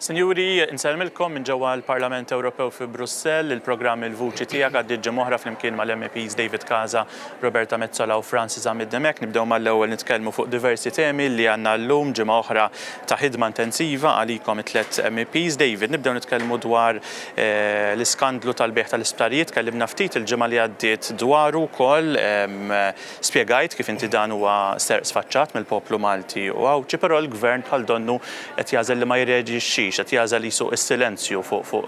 Sinjuri, insellmilkom minn ġewwa l-Parlament Ewropew fi Brussell, il-programm Il-Vuċi Tiegħek għaddiet ġimgħa oħra flimkien mal-MEPs David Casa, Roberta Metsola u Francis Zammit Dimech. Nibdew mal-ewwel nitkellmu fuq diversi temi li għandna llum ġimgħa oħra ta' ħidma intensiva għalikom it-tliet MEPs. David, nibdew nitkellmu dwar l-iskandlu tal-beħ tal-isptarijiet, kellimna ftit il-ġimgħa li għaddiet dwaru wkoll spjegajt kif inti dan huwa serq sfaċċat mill-poplu Malti u għawċi, però l-gvern bħal donnu qed jażel li ma jirreġixxix, qed jażel jisuq is-silenzju fuq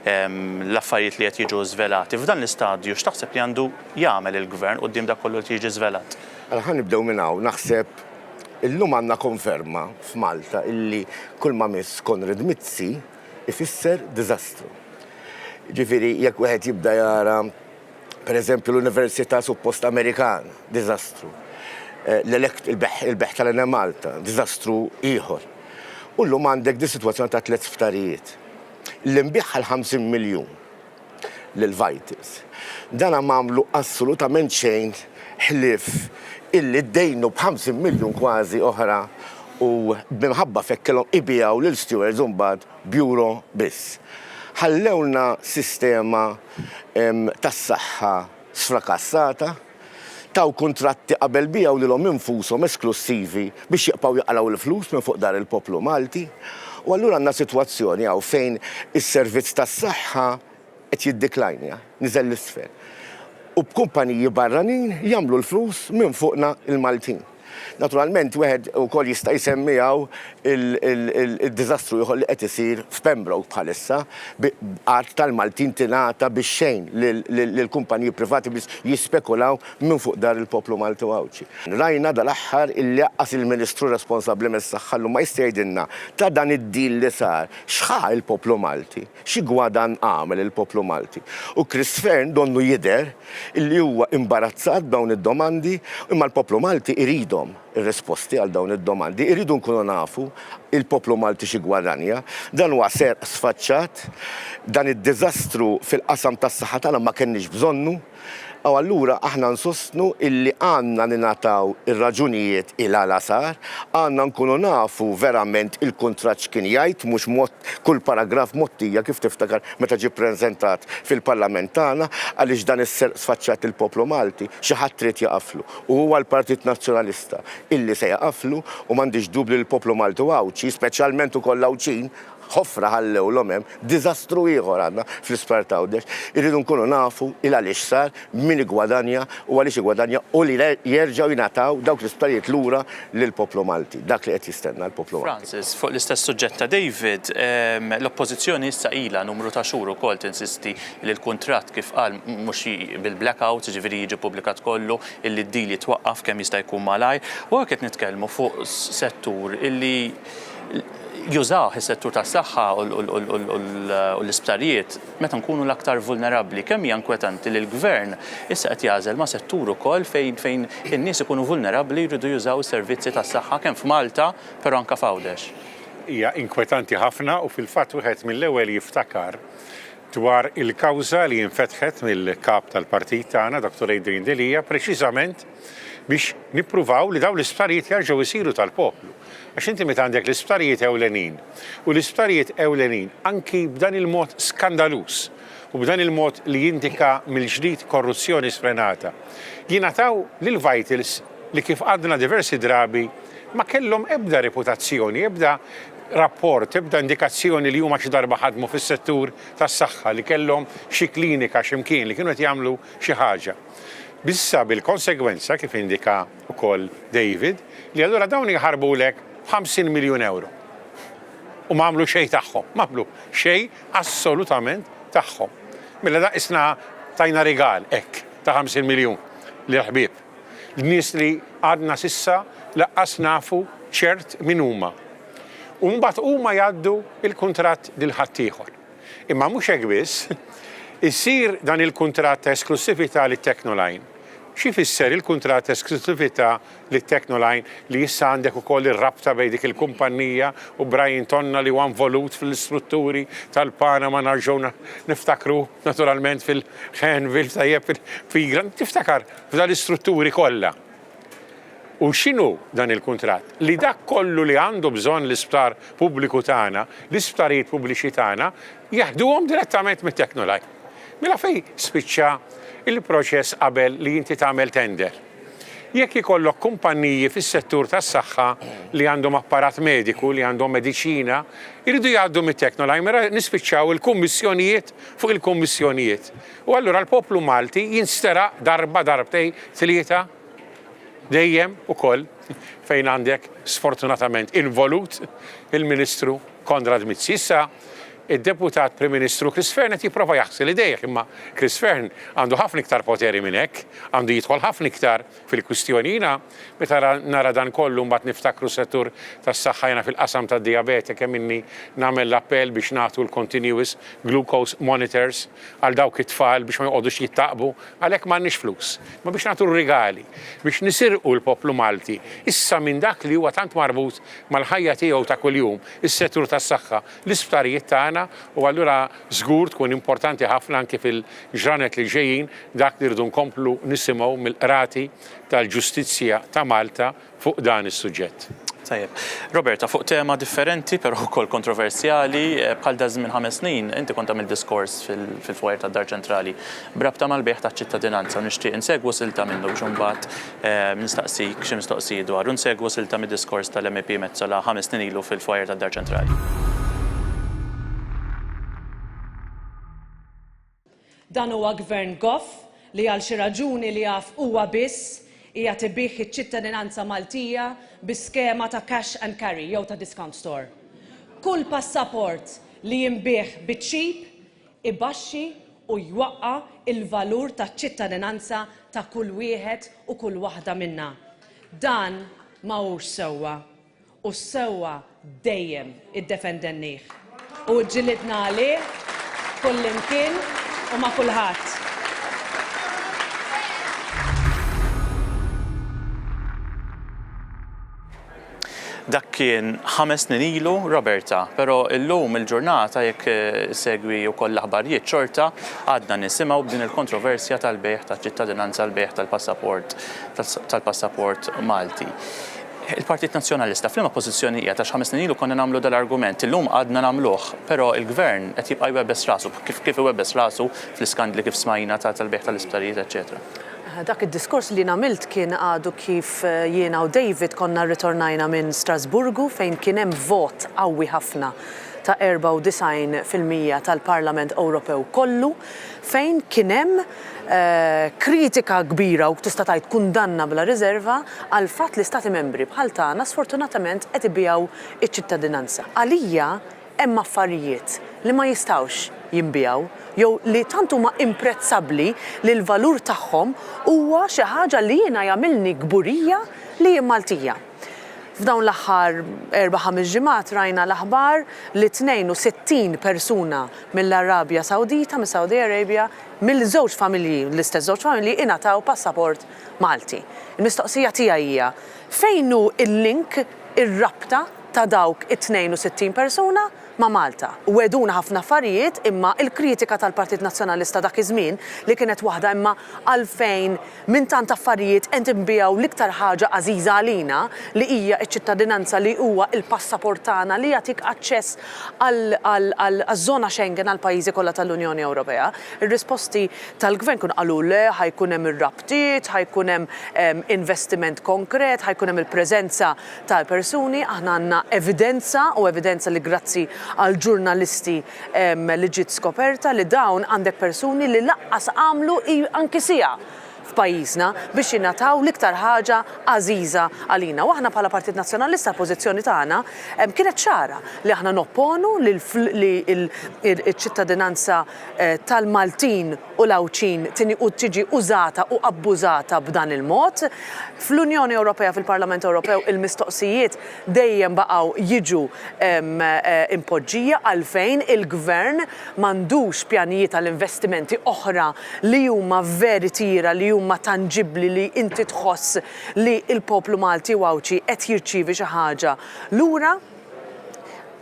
l-affarijiet li qed jiġu żvelati. F'dan l-istadju x'taħseb li għandu jagħmel il-gvern quddiem dak kollu li jiġi żvelat? Ħa nibdew minn hawn, naħseb illum għandna konferma f'Malta illi kull ma miss Konrad Mizzi ifisser diżastru. Ġifieri jekk wieħed jibda jara pereżempju l-Università suppost Amerikan, diżastru. Il-beħ tal-Ena Malta, diżastru ieħor. U llum għandek di sitwazzjoni ta' 3 isptarijiet. L-imbiħ għal 50 miljun lil-Vitals. Dan għamlu assolutament xejn ħlief illi ddejnu b'50 miljun kważi oħra u b'imħabba fekkelhom ibijaw lil stewards u mbagħad bjuro biss. Ħallewna sistema tas-saħħa sfrakassata, taw kuntratti qabel bijaw lilhom infushom esklusivi biex jibqgħu jaqalgħu l-flus minn fuq dar il-poplu Malti. U allura għandna sitwazzjoni hawn fejn is-servizz tas-saħħa qed jiddiklajnja, niżel l-isfel. U b'kumpaniji barranin jagħmlu l-flus minn fuqna il-Maltin. Naturalment, wieħed ukoll jista' jsemmijaw il-diżastru ieħor li qed isir f'Pembroke bħalissa art tal-Maltin tingħata biex xejn lill-kumpaniji privati biex jispekulaw minn fuq dar il-poplu Malti għawċi. Rajna dal-aħħar illi jaqqas il-Ministru responsabbli mis-saħħa ma jista' jgħidilna ta' dan id-deal li sar x'ħa il-poplu Malti, xi gwadan għamel il-poplu Malti. U Chris Fern donnu jidher illi huwa imbarazzat b'dawn id-domandi imma l-poplu Malti iridhom ir-risposti għal dawn id-domandi. Iridu nkunu nafu il-poplu Malti xi gwadanja, dan huwa serq sfaċċat, dan id-diżastru fil-qasam tas-saħħa tagħna ma kenniex bżonnu. U allura aħna nsostnu illi għandna ningħataw ir-raġunijiet il-għala sar, għandna nkunu nafu verament il-kuntratt x'kien jgħid mhux mod kull paragraf mottija kif tiftakar meta ġie ppreżentat fil-Parlament tagħna għaliex dan is-serq sfaċċat il-poplu Malti xi ħadd trid jaqaflu. U huwa l-Partit Nazzjonalista illi se jaqaflu u m'għandix dubju l-poplu Malti għawċi, speċjalment ukoll Awċin, ħofra ħallew l-omem, diżastru ieħor għandna fl-isptar ta' Għawdex. Irridu nkunu nafu il-għaliex sar, min igwadanja u għaliex igwadanja u li jerġgħu jingħataw dawk l-isptarijiet lura lill-poplu Malti. Dak li qed jistenna l-poplu Malti. Francis, fuq l-istess suġġett ta' David, l-oppożizzjoni issa ilha numru ta' xhur ukoll tinsisti li l-kuntratt kif qal mhux bil-blackout, ġifieri jiġi pubblikat kollu illi d-deal jitwaqqaf kemm jista' jkun malajr. U hekk qed nitkellmu fuq settur illi jużaw is-settur tas-saħħa u l-isptarijiet meta nkunu l-aktar vulnerabbli. Kemm hija inkwetanti li l-gvern issa qed jażel ma' settur ukoll fejn in-nies ikunu vulnerabbli jridu jużaw is-servizzi tas-saħħa kemm f'Malta però anke f'Għawdex. Hija inkwetanti ħafna u fil-fatt wieħed mill-ewwel jiftakar dwar il-kawża li infetħet mill-kap tal-Partit tagħna, Dr. Adrian Delija, preċiżament biex nippruvaw li dawn l-isptarijiet jerġgħu jsiru tal-poplu. Għax inti meta għandek l-isptarijiet ewlenin u l-isptarijiet ewlenin anki b'dan il-mod skandalus u b'dan il-mod li jindika mill-ġdid korruzzjoni sfrenata jingħataw lil-Vitals li kif għadna diversi drabi ma kellhom ebda reputazzjoni, ebda rapport, ebda indikazzjoni li huma xi darba ħadmu fis-settur tas-saħħa li kellhom xi klinika x'imkien li kienu qed jagħmlu xi ħaġa. Bissa bil-konsegwenza kif indika wkoll David li allura dawn jħarbulek 50 miljun euro. U ma għamlu xejn tagħhom, ma għamlu xejn assolutament tagħhom. Mela da isna tajna rigal hekk ta' 50 miljun li ħbieb. L-nies li għadna sissa laqqas nafu ċert min huma. U mbagħad huma jgħaddu il-kuntratt lil ħaddieħor. Imma mhux hekk biss, isir dan il-kuntratt ta' esklusività lit-Technoline. Xi fisser il-kuntratt ta' esklusività lit-Technoline li issa għandek ukoll ir-rabta bejn dik il-kumpanija u Brian Tonna li huwa involut fil-istrutturi tal-Panama narġgħu niftakru naturalment fil-Henville tajjeb fil-Figran, tiftakar f'dan l-istrutturi kollha. U x'inhu dan il-kuntratt? Li dak kollu li għandu bżonn l-isptar pubbliku tagħna, l-isptarijiet pubbliċi tagħna, jaħduhom direttament mit-Technolite. Mela fejn spiċċa il-proċess qabel li inti tagħmel tender. Jekk ikollok kumpanniji fis-settur tas-saħħa li għandhom apparat mediku, li għandhom mediċina, iridu jgħaddu mit-Technolite, mela nispiċċaw il-kummissjonijiet fuq il-kummissjonijiet. U allura l-poplu Malti jinstera darba darbtej tlieta dejjem ukoll fejn għandek sfortunatament involut il-Ministru Konrad Mizzi. Issa id-deputat Prim Ministru Chris Fern qed jipprova jaħsel idejjek, imma Chris Fern għandu ħafna iktar poteri minn hekk, għandu jidħol ħafna iktar fil-kwistjoni. Jiena meta nara dan kollu mbagħad niftakru settur tas-saħħa jiena fil-qasam tad-diabete kemm inni nagħmel l-appell biex nagħtu l-continuous glucose monitors għal dawk it-tfal biex ma jqogħdux jittaqbu, għalhekk m'għandniex flus. Ma biex nagħtu rigali, biex nisirqu l-poplu Malti issa minn dak li huwa tant marbut mal-ħajja tiegħu ta' kuljum, is-settur tas-saħħa, l-isptarijiet tagħna. U allura żgur tkun importanti ħafna anke fil-ġranet li ġejjin dak li rridu nkomplu nisimgħu mill-qrati tal-ġustizzja ta' Malta fuq dan is-suġġett. Tajjeb. Roberta, fuq tema differenti, però wkoll kontroversjali, bħal da żmien 5 snin, inti kont tagħmel diskors fil-fwajr tad-Dar Ċentrali brabta mal-bejħ taċ-ċittadinanza, u nixtieq insegwu silta minnu biex imbagħad nistaqsik xi mistoqsijiet dwar, u nsegwu silta mid-diskors tal-MEP Metsola 5 snin ilu fil-fwajr tad-Dar Ċentrali. Dan huwa gvern goff li għal xi raġuni li jaf huwa biss hija tibih iċ-ċittadinanza Maltija bi-skema ta' cash and carry jew ta' discount store. Kull passaport li jinbih biċ-ċip ibaxxi u jwaqqa il-valur taċ-ċittadinanza ta' kull wieħed u kull waħda minna. Dan m'hux sewwa u sewwa dejjem iddefendennih. U ġilidna għalih kullimkien u ma' kulħadd. Dak kien 5 snin ilu, Roberta, però illum il-ġurnata jekk segwi wkoll l-aħbarijiet xorta għadna nisimgħu b'din il-kontroversja tal-bejħ taċ-ċittadinanza l-bejħ tal-passaport Malti. Il-Partit Nazzjonalista f'liema pożizzjoni hija ta' 5 snin ilu konna nagħmlu dal-argument, illum għadna nagħmluh, però il-Gvern qed jibqa' jwebbes rasu kif iwebbes rasu fl-iskandli kif smajna tal-bejħ tal-isptarijiet, eċetera. Dak id-diskors li nagħmilt kien għadu kif jiena u David konna rritornajna minn Strasburgu fejn kien hemm vot qawwi ħafna ta' 94% tal-Parlament Ewropew kollu fejn kien hemm kritika kbira u tista' tgħid kundanna bla riserva għal fatt li stati membri bħal tagħna sfortunatament qed ibigħu iċ-ċittadinanza. Għalija hemm affarijiet li ma jistgħux jinbijaw jew li tant huma imprezzabbli li l-valur tagħhom huwa xi ħaġa li jiena jagħmilni gburija li jien Maltija. F'dawn l-aħħar 4-5 ġimgħat rajna l-aħbar li 62 persuna mill-Arabja Sawdita, mis-Saudi Arabia, mill-żewġ familji, l-istess żewġ familji ingħataw passaport Malti. Il-mistoqsija tiegħi hija fejn hu il-link ir-rabta ta' dawk it-62 persuna ma' Malta. Weduna ħafna affarijiet imma il-kritika tal-Partit Nazzjonalista dak iż-żmien li kienet waħda imma għalfejn minn tant affarijiet qed inbijaw l-iktar ħaġa għażiża għalina li hija ċ-ċittadinanza li huwa il-passaport tagħna li jagħtik aċċess għall-żona Schengen għall pajjiżi kollha tal-Unjoni Ewropea. Ir-risposti tal-Gvern kun qalu le ħajkun hemm ir-rabtiet, ħajkun hemm investiment konkret, ħajkun hemm il-preżenza tal-persuni, aħna għandna evidenza li grazzi għal ġurnalisti li ġiet skoperta li dawn għandek persuni li laqqas għamlu anki sija f'pajjiżna biex jingħataw l-iktar ħaġa għażiża għalina. U aħna bħala Partit Nazzjonalista l-pożizzjoni tagħna kienet ċara li aħna nopponu li l-ċittadinanza tal-Maltin u l-Awċin tiġi użata u abbużata b'dan il-mod. Fl-Unjoni Ewropea, fil-Parlament Ewropew, il-mistoqsijiet dejjem baqgħu jiġu impoġġija għalfejn il-Gvern m'għandux pjanijiet tal-investimenti oħra li huma veri tira li huma tangibbli li inti tħoss li l-poplu Malti u Awċi qed jirċievi xi ħaġa lura.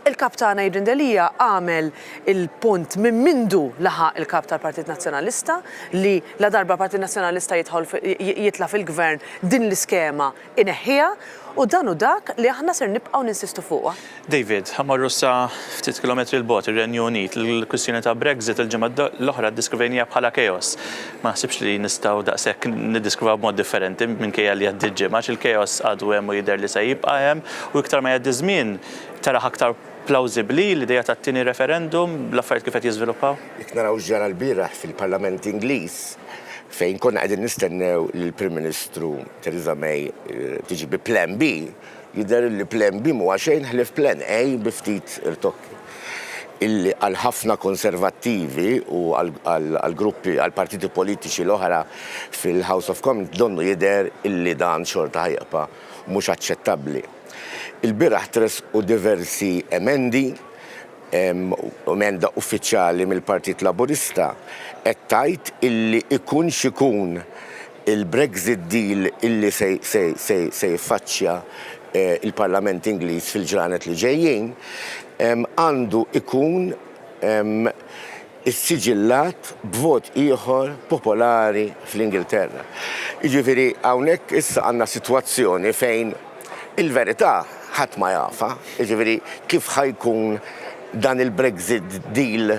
Il-kap tagħna Adrian Delija għamel il-punt minn mindu laħaq il-kap tal-Partit Nazzjonalista li la darba Partit Nazzjonalista jitla fil-gvern din l-iskema ineħħija u dan u dak li aħna ser nibqgħu ninsistu fuqha. David, ħammarru sa ftit kilometri l-bot ir-Renju Unit, il-kwistjoni ta' Brexit il-ġimgħa l-oħra ddiskrivejnija bħala chaos. Ma ħsibx li nistgħu daqshekk niddiskrivaw b'mod differenti minkejja li għaddi ġimgħa il-chaos għadu hemm u jidher li se jibqa' hemm u iktar ma jgħaddi żmien tara aktar plawsibbli l-idea tat-tieni referendum l-affarijiet kif qed jiżviluppaw? Jekk naraw ġara l-bieraħ fil-Parlament Ingliż fejn konna qegħdin nistennew li l-Prim Ministru Theresa May tiġi bi Plan B, jidher li Plan B mhuwa xejn ħlief Plan A bi ftit irtokki. Illi għal ħafna konservattivi u għal gruppi, għal partiti politiċi l-oħra fil-House of Commons donnu jidher illi dan xorta ħajqa mhux aċċettabbli. Il-bieraħ tresqu diversi emendi, emenda uffiċjali mill-Partit Laburista qed tgħid illi ikun xikun il-Brexit deal illi se jiffaċċja il-Parlament Ingliż fil-ġranet li ġejjin għandu ikun is-siġillat b'vot ieħor popolari fl-Ingilterra. Jiġifieri hawnhekk issa għandna sitwazzjoni fejn il-verità ħadd ma jafa, jiġifieri kif ħajkun dan il-Brexit deal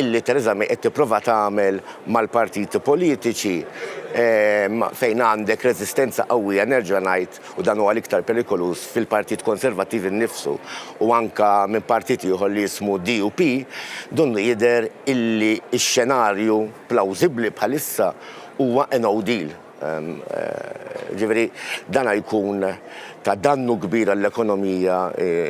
illi Theresa May qed tipprova tagħmel mal-partiti politiċi fejn għandek reżistenza qawwija nerġa' ngħid u dan huwa l-iktar perikolus fil-Partit Konservattiv innifsu u anke minn partit ieħor li jismu DUP donnu jidher illi x-xenarju plawsibbli bħalissa huwa no deal. Ġifieri dan jkun ta' dannu kbir għall-ekonomija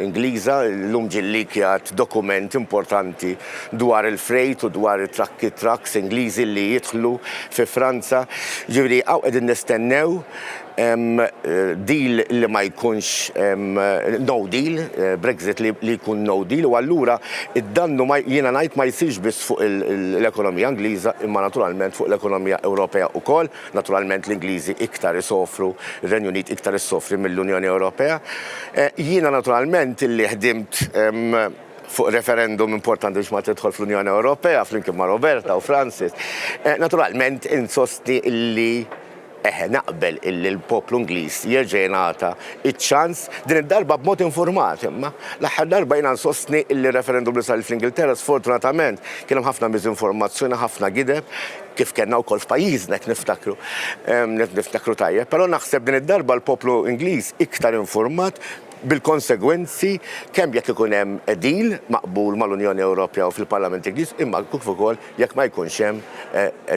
Ingliża, llum ġillikjat dokument importanti dwar il-frejt u dwar it-trucks Ingliżi li jidħlu fi Franza. Ġifieri hawn qegħdin nistennew deal li ma jkunx no deal, Brexit li jkun no deal, u allura id-dannu jiena ngħid ma jsirx biss fuq l-ekonomija Ingliża imma naturalment fuq l-ekonomija Ewropea wkoll, naturalment l-Ingliżi iktar isofru, ir-Renju Unit iktar isofri mill-Unjoni Ewropea. Jiena naturalment illi ħdimt fuq referendum importanti biex ma tidħol fl-Unjoni Ewropea flimkien ma' Roberta u Francis, naturalment insostni illi naqbel illi l-poplu Ingliż jerġa' jingħata iċ-ċans din id-darba b'mod informat, imma l-aħħar darba jiena nsostni illi referendum li sar fl-Ingilterra sfortunatament kien hemm ħafna miżinformazzjoni, ħafna gideb kif kellna wkoll f'pajjiżna niftakru tajjeb, però naħseb din id-darba l-poplu Ingliż iktar informat bil-konsegwenzi kemm jekk ikun hemm deal maqbul mal-Unjoni Ewropea u fil-Parlament Ingliż imma kif ukoll jekk ma jkunx hemm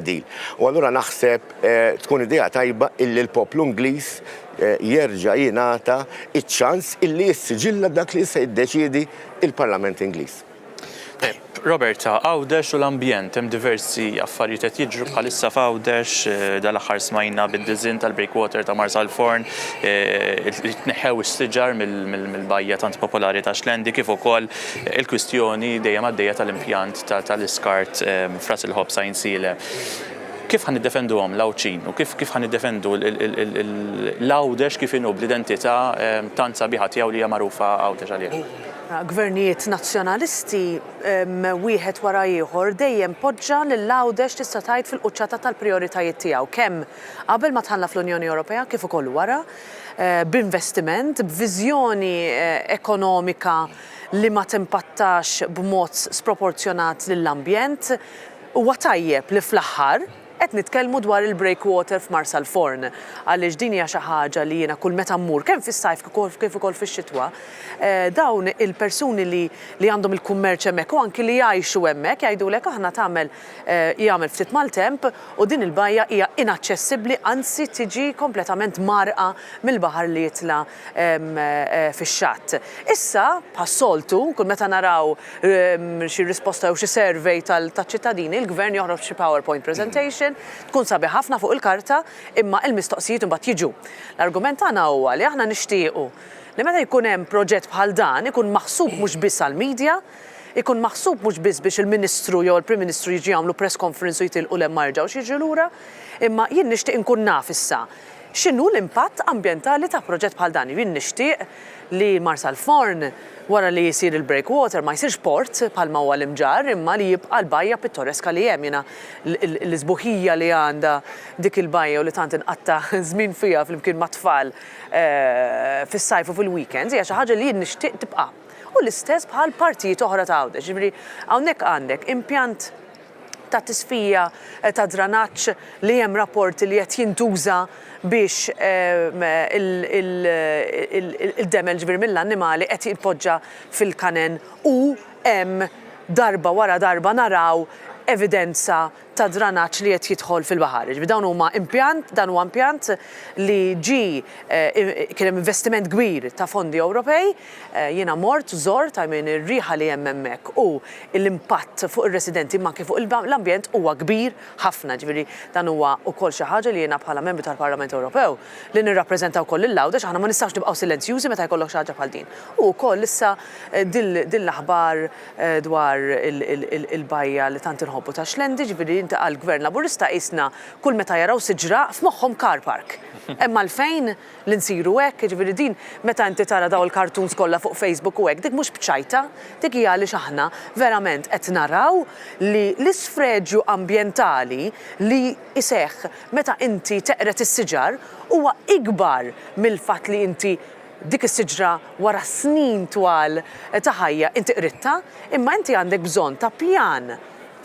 deal. U allura naħseb tkun idea tajba illi l-poplu Ingliż jerġa' jingħata iċ-ċans illi jissiġilla dak li se jiddeċiedi il-Parlament Ingliż. Roberta, Għawdex u l-ambjent, hemm diversi affarijiet qed jiġru bħalissa f'Għawdex, dal-aħħar smajna bid-diżinn tal-breakwater ta' Marsalforn, tneħħew is-siġar mill-bajja tant popolari ta' Xlendi, kif ukoll il-kwistjoni dejjem għaddejja tal-impjant tal-iskart f'Ras il-Ħobb Sajnsile. Kif ħan niddefenduhom l-Awċin u kif ħan niddefendu l-Għawdex kif inhu bl-identità tant sabiħa tiegħu li hija magħrufa Għawdex għalih? Gvernijiet nazzjonalisti wieħed wara ieħor dejjem poġġa lil Għawdex tista' tgħid fil-quċċata tal-prijoritajiet tiegħu kemm qabel ma tħalla fl-Unjoni Ewropea kif ukoll wara b'investiment, b'viżjoni ekonomika li ma timpattax b'mod sproporzjonat lill-ambjent huwa tajjeb li fl-aħħar qed nitkellmu dwar il-breakwater f'Marsalforn għaliex din hija xi ħaġa li jiena kull meta mmur kemm fis-sajf kif ukoll fix-xitwa dawn il-persuni li għandhom il-kummerċ hemmhekk u anki li jgħixu hemmhekk jgħidulek aħna jagħmel ftit mal-temp u din il-bajja hija inaċċessibbli anzi tiġi kompletament marqa mill-baħar li jitla fix-xatt. Issa bħas-soltu kull meta naraw xi risposta jew xi survey tal-ċittadini il-gvern joħroġ xi PowerPoint presentation tkun sabiħ ħafna fuq il-karta imma il-mistoqsijiet imbagħad jiġu. L-argument tagħna huwa li aħna nixtiequ li meta jkun hemm proġett bħal dan ikun maħsub mhux biss għall-medja, ikun maħsub mhux biss biex il-Ministru jew il-Prim Ministru jiġi jagħmlu press conference u jitilqu lemm ma jerġgħux jiġu lura, imma jien nixtieq inkun naf issa x'inhu l-impatt ambjentali ta' proġett bħal dan. Jien nixtieq li Marsal Forn wara li jsir il-breakwater ma jsirx port bħalma huwa l-imġar imma li jibqa' l-bajja pittoreska li hemm jiena l-isbuħija li għandha dik il-bajja u li tant inqatta' żmien fiha flimkien ma' tfal fis-sajf u fil-weekends hija xi ħaġa li jien nixtieq tibqa'. U l-istess bħal partijiet oħra ta' għawdex. Ġifieri hawnhekk għandek impjant ta' tisfija ta' dranaġġ li hemm rapporti li qed jintuża biex il-demel ġifieri mill-annimali qed jitpoġġa fil-kanen u hemm darba wara darba naraw evidenza ta' dranaġġ li qed jidħol fil-baħar. Dan huwa impjant li kien hemm investiment kbir ta' fondi Ewropej, jiena mort żort minn ir-riħa li hemm hemmhekk u l-impatt fuq ir-residenti ma kif fuq l-ambjent huwa kbir ħafna. Ġifieri dan huwa wkoll xi ħaġa li jiena bħala membru tal-Parlament Ewropew li nirrappreżentaw ukoll il-Lawdex aħna ma nistgħux nibqgħu silenzjużi meta jkollok xi ħaġa bħal din. U wkoll issa din l-aħbar dwar il-bajja li tant inħobbu ta' xlendi, ġifieri għal-Gvern Laburista qisna kull meta jaraw siġra f'moħħhom car park. Imma l-fejn l-insiru hekk, ġifieri din meta inti tara daw il-cartoons kollha fuq Facebook u hekk, dik mhux bċajta, dik hija li aħna verament qed naraw li l-isfreġġju ambjentali li iseħħ meta inti teqret is-siġar huwa ikbar mill-fatt li inti dik is-siġra wara snin twal ta' ħajja inti qritta, imma inti għandek bżonn ta' pjan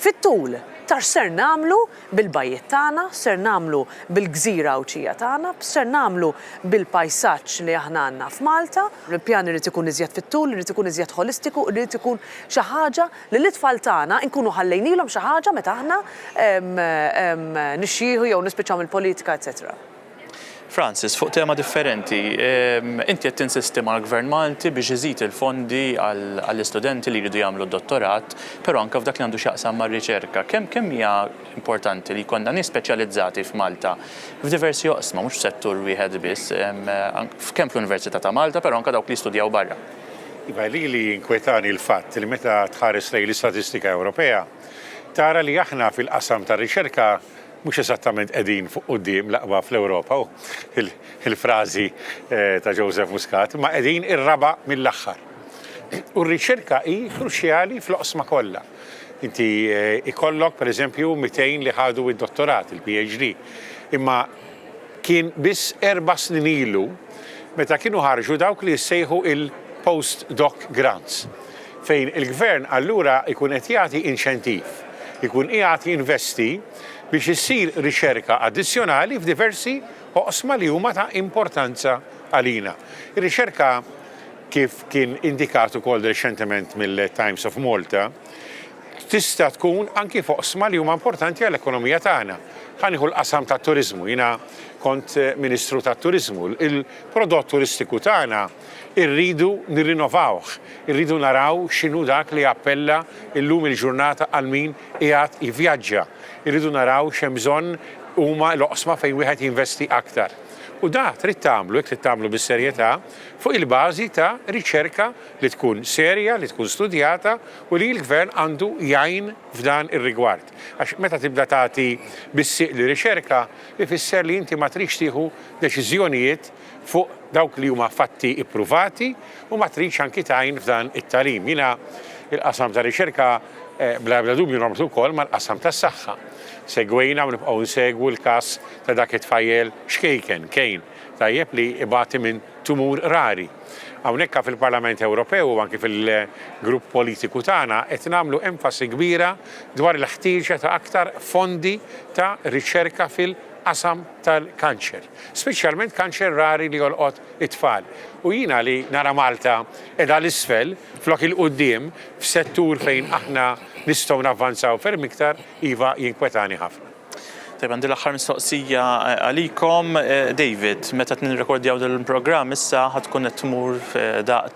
fit-tul tar ser nagħmlu bil-bajjiet tagħna, ser nagħmlu bil-gżira Awċija tagħna, ser nagħmlu bil-pajsaġġ li aħna għandna f'Malta. Il-pjan irid ikun iżjed fit-tul, irid ikun iżjed holistiku, irid ikun xi ħaġa li l-itfal tagħna nkunu ħallejnilhom xi ħaġa meta aħna nixxieħu jew nispiċċaw mill-politika, etc. Francis, fuq tema differenti, inti qed tinsisti mal-Gvern Malti biex iżid il-fondi għall-istudenti li jridu jagħmlu d-dottorat, però anke f'dak li għandu x'jaqsam mar-riċerka. Kemm hija importanti li jkollna nies speċjalizzati f'Malta f'diversi oqsma, mhux settur wieħed biss, kemm fl-Università ta' Malta, però anke dawk li jistudjaw barra. Iva li inkwetani l-fatt li meta tħares lejn l-istatistika Ewropea tara li aħna fil-qasam tar-riċerka mhux esattament qegħdin fuq quddiem l-aqwa fl-Ewropa u il-frażi ta' Joseph Muscat, ma qegħdin ir-raba' mill-aħħar. U r-riċerka hi kruċjali fl-oqsma kollha. Inti ikollok pereżempju 200 li ħadu id-dottorat, il-PhD, imma kien biss 4 snin ilu meta kienu ħarġu dawk li jissejħu il-post-doc grants, fejn il-gvern allura ikun qed jagħti inċentiv, ikun qiegħed jinvesti biex issir riċerka addizzjonali f'diversi oqsma li huma ta' importanza għalina. Ir-riċerka kif kien indikat ukoll reċentement mill-Times of Malta tista' tkun anki f'oqsma li huma importanti għall-ekonomija tagħna. Ħanieħu l-qasam tat-turiżmu, jiena kont Ministru tat-Turiżmu. Il-prodott turistiku tagħna irridu nirrinnovawh, irridu naraw x'inhu dak li appella llum il-ġurnata għal min qiegħed jivvjaġġa. Irridu naraw x'hemm bżonn huma l-oqsma fejn wieħed jinvesti aktar. U da trid tagħmlu bis-serjetà fuq il-bażi ta' riċerka li tkun serja, li tkun studjata u li l-gvern għandu jgħin f'dan ir-rigward. Għax meta tibda tagħti bis-sieq li riċerka ifisser li inti ma tridx tieħu deċiżjonijiet fuq dawk li huma fatti ippruvati u ma tridx anki tgħin f'dan it-tagħlim. Jiena il-qasam ta' riċerka bla dubju normtu wkoll mal-qasam tas-saħħa. Segwejna u nibqgħu nsegwu l-każ ta' dak it-tfajjel xkejken kejn tajjeb li ibati minn tumur rari. Hawnhekk fil-Parlament Ewropew u anke fil-grupp politiku tagħna qed nagħmlu enfasi kbira dwar il-ħtieġa ta' aktar fondi ta' riċerka fil-qasam tal-kanċer, speċjalment kanċer rari li jolqot it-tfal. U jiena li nara Malta qiegħda l-isfel flok il-qudiem f'settur fejn aħna nistgħu navvanzaw ferm iktar iva jinkwetani ħafna. Tajb, għandi l-aħħar mistoqsija għalikom. David, meta nirrekordjaw il-programm issa ħadkun qed tmur daq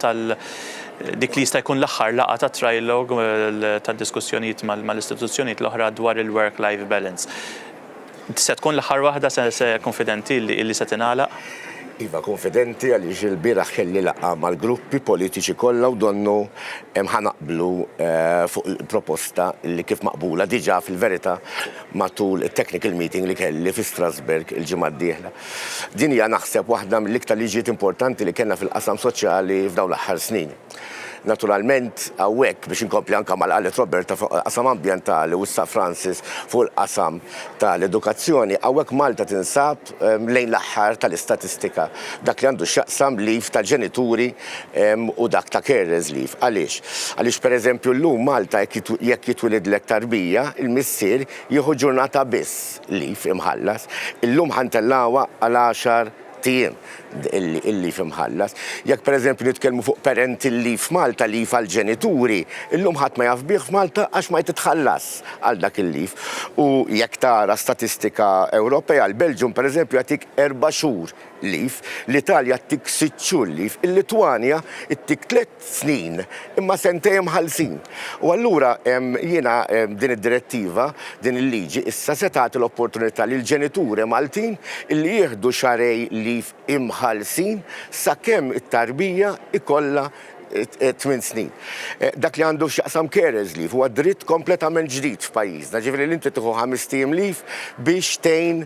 dik li jista' jkun l-aħħar laqgħa ta' trialog tad-diskussjonijiet mal-istituzzjonijiet l-oħra dwar il-work-life balance. Se tkun l-aħħar waħda se konfidenti li se tingħalaq? Iva konfidenti għaliex il-bieraħ kelli laqgħa mal-gruppi politiċi kollha u donnu ħanaqblu fuq il-proposta li kif maqbula diġà fil-verità matul it-technical meeting li kelli fi Strasberg il-ġimgħa d-dieħla. Din hija naħseb waħda mill-iktar liġijiet importanti li kellna fil-qasam soċjali f'dawn l-aħħar snin. Naturalment, għawek biex inkompli anka mal-qalet Roberta fuq qasam ambientali u issa Francis fuq il-qasam tal-edukazzjoni, għawek Malta tinsab lejn l-aħħar tal-istatistika. Dak li għandu xaqsam leave tal-ġenituri u dak ta' carers leave. Għaliex? Għaliex per eżempju l-lum Malta jekk jitwilidlek tarbija, il-missier jieħu ġurnata biss leave imħallas. Il-lum ħantellawa għal 10 tiem illi fimħallas. Jekk per eżempju nitkellmu fuq parental leave f'Malta li għal-ġenituri, illum ħadd ma jaf bih f'Malta għax ma jtitħallas għal dak il-leave. U jekk tara statistika Ewropea, l-Belġium per eżempju jagħtik 4 xhur leave, l-Italja jagħtik 6 xhur leave, il-Litwanja jagħtik 3 snin, imma sentejn ħalsin. U allura jiena din id-direttiva, din il-liġi, issa se tagħti l-opportunità lil ġenituri Maltin illi jieħdu xarej leave imħallsin sakemm it-tarbija ikollha 8 snin. Dak li għandu x'jaqsam carers leave huwa dritt kompletament ġdid f'pajjiżna. Ġifieri li inti tieħu 5 tiem leave biex tgħin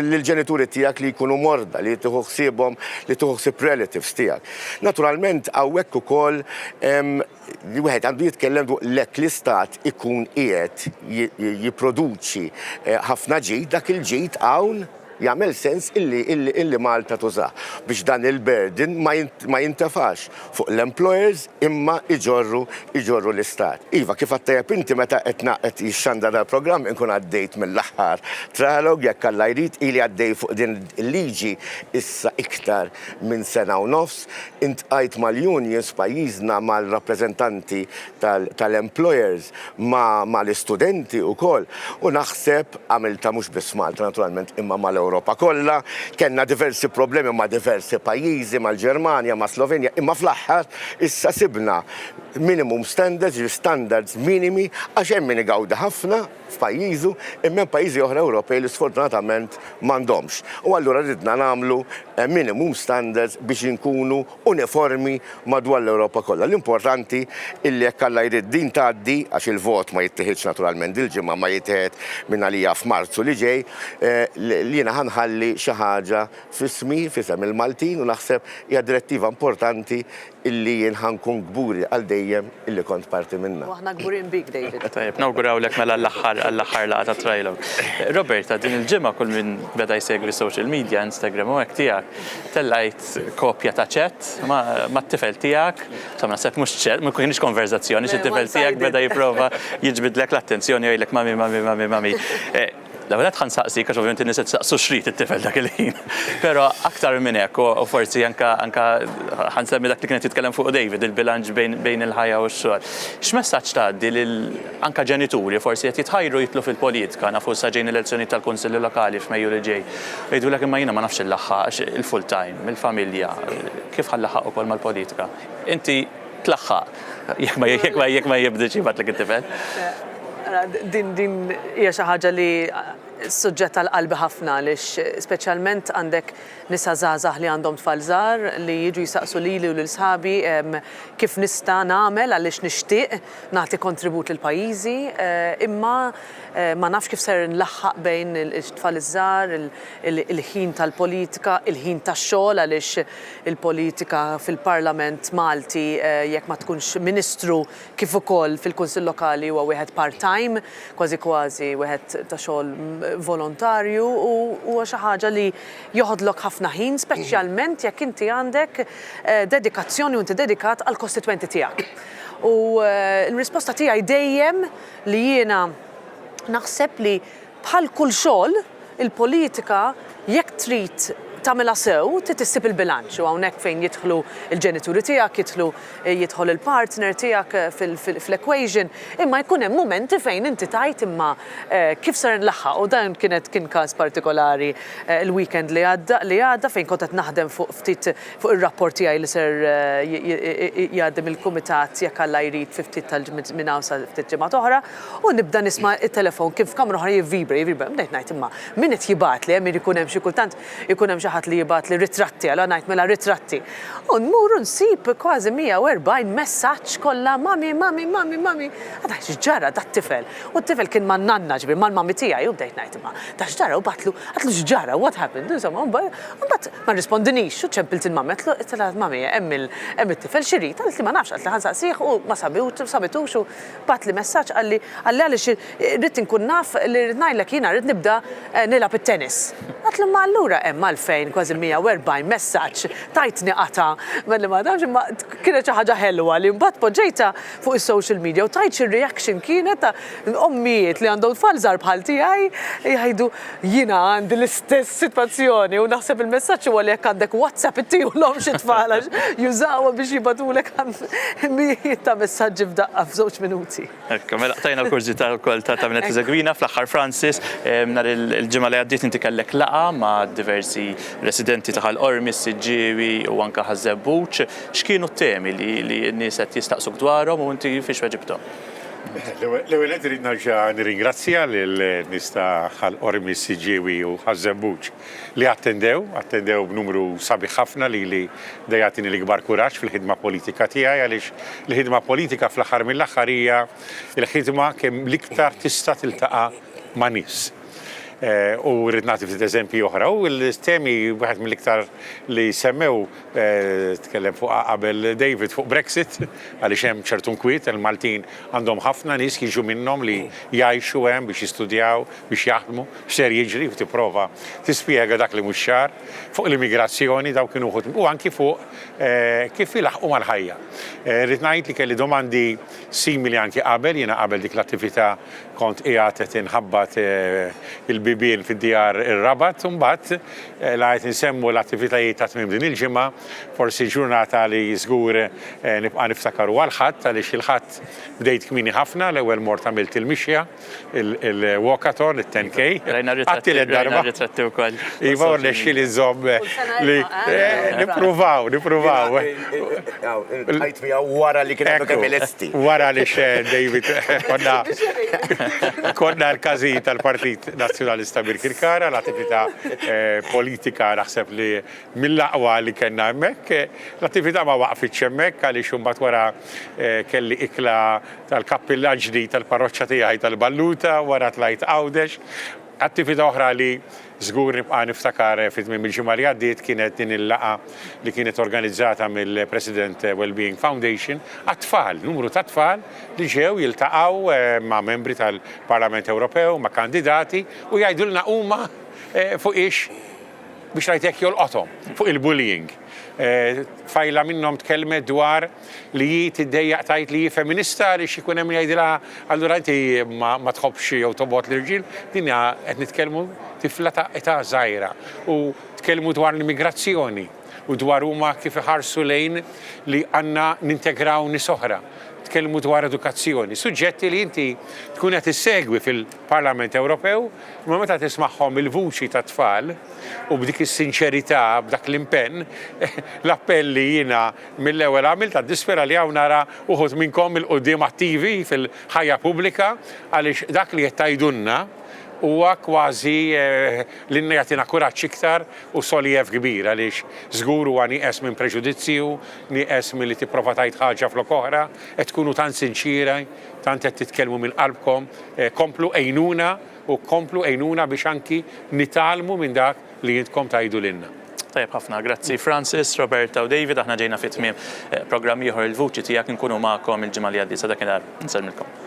lill-ġenituri tiegħek li jkunu morda, li tieħu ħsiebhom, li tieħu ħsieb relatives tiegħek. Naturalment hawnhekk ukoll li wieħed għandu jitkellem lek l-istat ikun qiegħed jipproduċi ħafna ġid, dak il-ġid hawn jagħmel sens illi Malta tużah biex dan il-burden ma jintafax fuq l-employers imma iġorru l-istat. Iva, kif għattajab inti meta qed jixxanda dal-programm inkun għaddejt mill-aħħar trialog jekk Alla jrid ili għaddej fuq din il-liġi issa iktar minn sena u nofs, intqajt mal-unions pajjiżna mal-rappreżentanti tal-employers mal-istudenti wkoll u naħseb għamilta mhux biss Malta naturalment imma mal-Ewropa kollha, kellna diversi problemi ma' diversi pajjiżi, mal-Ġermanja, ma' Slovenja, imma fl-aħħar issa sibna minimum standards minimi għax hemm min igawda ħafna f'pajjiżu imma pajjiżi oħra Ewropej li sfortunatament m'għandhomx. U allura ridna nagħmlu minimum standards biex inkunu uniformi madwar l-Ewropa kollha. L-importanti illi jekk Alla jrid din tgħaddi għax il-vot ma jittieħedx naturalment il-ġimgħa ma jittieħed minn għalija f'Marzu li ġej li jiena ħanħalli xi ħaġa f'ismi f'isem il-Maltin u naħseb hija direttiva importanti illi jien ħankun gburi għal dejjem illi kont parti minnha. Aħna gburin bik, David. Tajjeb, nawgurawlek mela l-aħħar laqgħa ta' trialog. Roberta, din il-ġimgħa kull min beda jsegwi social media, Instagram u hekk tiegħek, tellajt kopja ta' chat ma' t-tifel tiegħek, sa naħseb mhux chat, ma kienx konverzazzjoni, xi-tifel tiegħek beda jipprova jiġbidlek l-attenzjoni jgħidlek mami. L-għanet ħan saqsi, għax ovvijament niset saqsu xrit it-tifel dak il-ħin. Pero aktar minn hekk, u forsi anka ħan semmi dak li kienet jitkellem fuq David, il-bilanċ bejn il-ħajja u x-xogħol. X'messaġġ tgħaddi lil anka ġenituri forsi qed jitħajru jitlu fil-politika, nafu sa ġejn elezzjoni tal-Kunsilli Lokali f'Mejju li ġej. Jgħidulek imma jiena ma nafx il-laħħaq il-full time, il-familja, kif ħallaħħaq ukoll mal-politika. Inti tlaħħaq jekk ma jibdiġ jibgħatlek it-tifel. Din hija xi ħaġa li suġġett għall-qalbi ħafna għaliex speċjalment għandek nisa żgħażagħ li għandhom tfal żgħar li jiġu jsaqsu lili u lil sħabi kif nista' nagħmel għaliex nixtieq nagħti kontribut lil pajjiżi imma ma nafx kif ser nlaħħaq bejn it-tfal iż-żgħar, il-ħin tal-politika, il-ħin tax-xogħol għaliex il-politika fil-Parlament Malti jekk ma tkunx ministru kif ukoll fil-Kunsill Lokali huwa wieħed part-time, kważi wieħed ta' xogħol volontarju u huwa xi ħaġa li joħodlok ħafna ħin, speċjalment jekk inti għandek dedikazzjoni u inti dedikat għall-kostitwenti tiegħek. U l-risposta tiegħi dejjem li jiena naħseb li bħal kull xogħol il-politika jekk trid tagħmilha sew tissib il-bilanċ u hawnhekk fejn jidħlu il-ġenituri tiegħek, jidħol il-partner tiegħek fl-equation, imma jkun hemm mumenti fejn inti tajt imma kif ser nlaħħaq u dan kien każ partikolari il-weekend li għadda fejn kont qed naħdem fuq ir-rapport tiegħi li ser jgħaddim il-kumitat jekk Alla jrid fi ftit minn hawn sa ftit ġimgħa oħra u nibda nisma' it-telefon kif kamra oħra jivvibra, bdejt ngħid imma min qed jibgħat li hemm ikun hemm xi kultant ikun hemm xi kulħadd li jibgħat li ritratti, għal ngħid mela ritratti. U nmuru nsib kważi 140 messaġġ kollha mami. Għadha x'ġara dat-tifel. U t-tifel kien man nanna ġbir mal-mami tiegħi u bdejt ngħid imma ta' x'ġara u għatlu x'ġara, what happened? Insomma, mbagħad ma rrispondinix u ċempilt il-mami qed mami hemm it-tifel xiri, għalet li ma nafx qed li ħansaqsih u ma sabitux u bat li messaġġ għalli għaliex rrid inkun naf li rrid ngħidlek jiena rrid nibda nilgħab it-tennis. Għatlu ma allura hemm għalfejn kważi 140 messaġġ tajtni qata milli ma nafx imma kienet xi ħaġa ħelwa li mbagħad poġġejta fuq is-social media u tajt xi reaction kienet ta' ommijiet li għandhom tfal żgħar bħal tiegħi jgħidu jiena għandi l-istess sitwazzjoni u naħseb il-messaġġ huwa li jekk għandek WhatsApp ittieħulhom xi tfal jużawha biex jibgħatulek mijiet ta' messaġġi f'daqqa f'żewġ minuti. Ekku, mela tajna l-kurzita wkoll ta' minnet eżegwina fl-aħħar Francis, nhar il-ġimgħa li għaddiet inti kellek laqa ma' diversi residenti ta' Ħal-Qormi, Siġġiewi u anke Ħażebbuġ. X'kienu t-temi li n-nies qed jistaqsuk dwarhom u inti fiex weġibthom? L-ewwel qed irid nerġa' nirringrazzja lil-nies ta' Ħal-Qormi, Siġġiewi u Ħażebbuġ li attendew b'numru sabiħ ħafna li dejjatini l-ikbar kuraġġ fil-ħidma politika tiegħi għaliex il-ħidma politika fl-aħħar mill-aħħar hija l-ħidma kemm l-iktar tista' tiltaqa' ma' nies. U rrid nagħti ftit eżempji oħra. U l-temi waħed mill-iktar li semmew tkellem fuq qabel David fuq Brexit għaliex hemm ċertu nkwiet il-Maltin għandhom ħafna nies jiġu minnhom li jgħixu hemm biex jistudjaw, biex jaħdmu, x'ser jiġri u tipprova tispjega dak li mhux ċar fuq l-immigrazzjoni daw kienu u anki fuq kif ilaħqu mal-ħajja. Rrid ngħid li kelli domandi simili anki qabel, jiena qabel dik l-attività kont qiegħed qed inħabbat il-bibien fid-djar ir-Rabat u mbagħad laqgħet insemmu l-attivitajiet ta' tmiem din il-ġimgħa forsi ġurnata li żgur nibqa' niftakar għall-ħadd għaliex il-ħadd bdejt kmieni ħafna l-ewwel mort għamilt il-mixja il-walkathon it-10K. Għattilet darba. Iva u nexxiel iżomm li nippruvaw. Għajt mija wara li kien għandu kamilisti. Wara li David konna l-każi tal-Partit Nazzjonalista bil-Kirkara, l-attività politika naħseb li mill-aqwa li kellna hemmhekk. L-attività ma waqfitx hemmhekk għaliex imbagħad wara kelli ikla tal-kappilla ġdid tal-parroċċa tiegħi tal-Balluta wara tlajt Għawdex. Attività oħra li żgur nibqa' niftakar fit-tmiem il-ġimgħa li għaddiet kienet din il-laqgħa li kienet organizzata mill-President Wellbeing Foundation għat-tfal, numru ta' tfal li ġew jiltaqgħu ma' membri tal-Parlament Ewropew, ma' kandidati u jgħidulna huma fuq ix biex rajtek jolqothom fuq il-bullying. Fajla minnhom tkellmet dwar li tiddejjaq tajt li feminista li xikun hemm jgħidilha allura inti ma tħobbx jew tobgħod l-irġiel, din qed nitkellmu tifla ta' età żgħira u tkellmu dwar l-immigrazzjoni u dwar huma kif iħarsu lejn li għandna nintegraw nies oħra. Tkellmu dwar edukazzjoni, suġġetti li inti tkun qed issegwi fil-Parlament Ewropew, imma meta tismagħhom il-vuċi ta' tfal u b'dik is-sinċerità, b'dak l-impenn, l-appelli jiena mill-ewwel għamilt għad-dispera li hawn nara uħud minnkom il-qudiem attivi fil-ħajja pubblika għaliex dak li qed tgħidulna huwa kważi li jagħtina kuraġġ iktar u soljef kbir għaliex żgur huwa nieqes minn preġudizzju, nieqes milli tipprova tgħid ħaġa flok oħra, qed tkunu tant sinċira, tant qed titkellmu minn qalbkom, komplu għejnuna u komplu għejnuna biex anki nitalmu minn dak li jintkom tgħidu lilna. Tajjeb ħafna, grazzi Francis, Roberta u David, aħna ġejna fit-tmiem programm ieħor Il-Vuċi Tiegħek inkunu magħkom il-ġimgħa li għaddiet sa dakinhar. Nselmilkom.